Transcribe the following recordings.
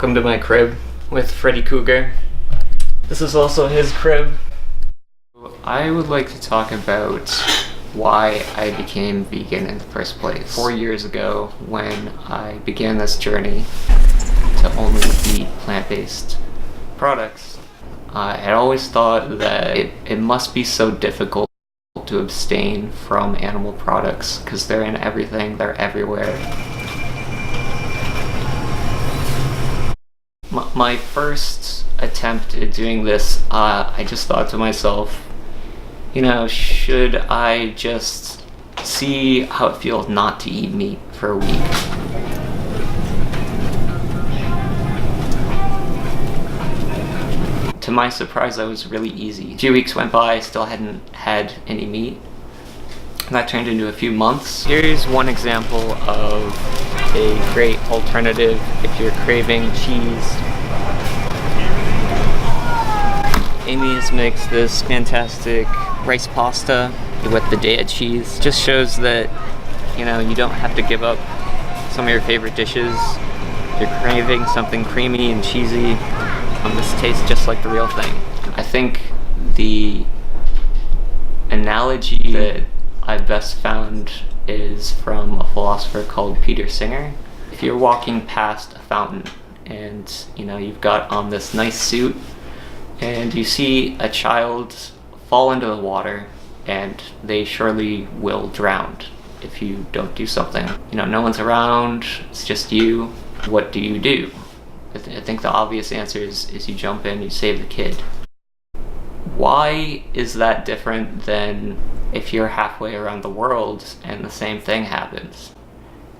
Welcome to my crib with Freddy Cougar. This is also his crib. I would like to talk about why I became vegan in the first place. 4 years ago, when I began this journey to only eat plant-based products, I had always thought that it must be so difficult to abstain from animal products because they're in everything, they're everywhere. My first attempt at doing this, I just thought to myself, you know, should I just see how it feels not to eat meat for a week? To my surprise, that was really easy. A few weeks went by, I still hadn't had any meat. That turned into a few months. Here's one example of a great alternative if you're craving cheese. Amy's makes this fantastic rice pasta with the Daiya cheese. Just shows that, you know, you don't have to give up some of your favorite dishes. If you're craving something creamy and cheesy, this tastes just like the real thing. I think the analogy that I best found is from a philosopher called Peter Singer. If you're walking past a fountain and, you know, you've got on this nice suit and you see a child fall into the water, and they surely will drown if you don't do something. You know, no one's around, it's just you. What do? I think the obvious answer is you jump in, you save the kid. Why is that different than if you're halfway around the world and the same thing happens?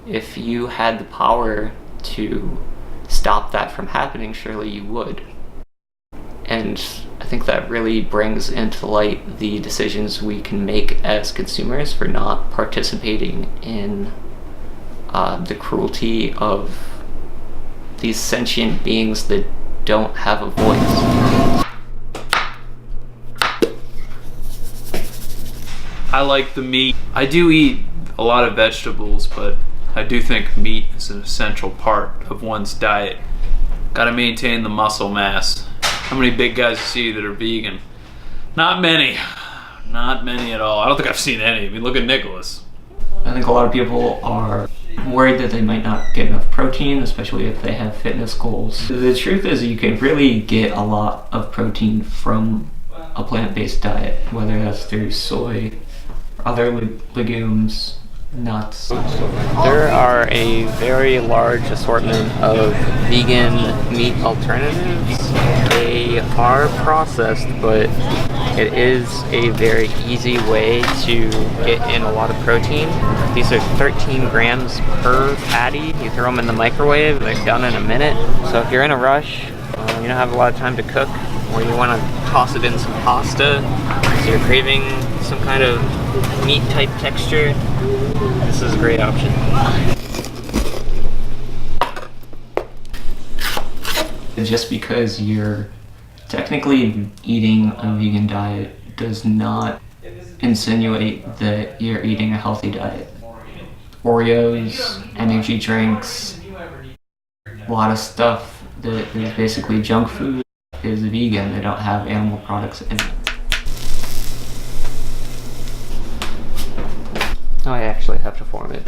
If you had the power to stop that from happening, surely you would. And I think that really brings into light the decisions we can make as consumers for not participating in the cruelty of these sentient beings that don't have a voice. I like the meat. I do eat a lot of vegetables, but I do think meat is an essential part of one's diet. Gotta maintain the muscle mass. How many big guys you see that are vegan? Not many. Not many at all. I don't think I've seen any. I mean, look at Nicholas. I think a lot of people are worried that they might not get enough protein, especially if they have fitness goals. The truth is you can really get a lot of protein from a plant-based diet, whether that's through soy, other legumes, nuts. There are a very large assortment of vegan meat alternatives. They are processed, but it is a very easy way to get in a lot of protein. These are 13 grams per patty. You throw them in the microwave, they're done in a minute. So if you're in a rush, you don't have a lot of time to cook, or you want to toss it in some pasta, so you're craving some kind of meat type texture, this is a great option. Just because you're technically eating a vegan diet does not insinuate that you're eating a healthy diet. Oreos, energy drinks, a lot of stuff that is basically junk food is vegan. They don't have animal products in it. Oh, I actually have to form it.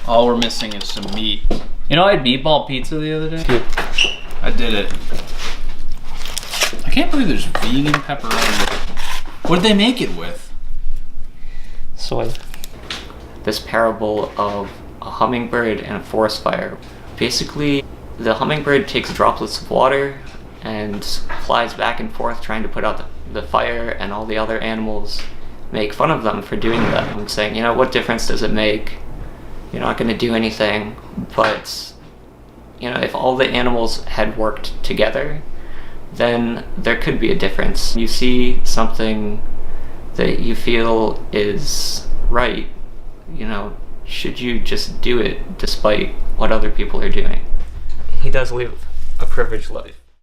All we're missing is some meat. You know, I had meatball pizza the other day. Good. I did it. I can't believe there's vegan pepperoni. What did they make it with? Soy. This parable of a hummingbird and a forest fire. Basically, the hummingbird takes droplets of water and flies back and forth trying to put out the fire, and all the other animals make fun of them for doing that. I'm saying, you know, what difference does it make? You're not going to do anything. But, you know, if all the animals had worked together, then there could be a difference. You see something that you feel is right, you know, should you just do it despite what other people are doing? He does live a privileged life.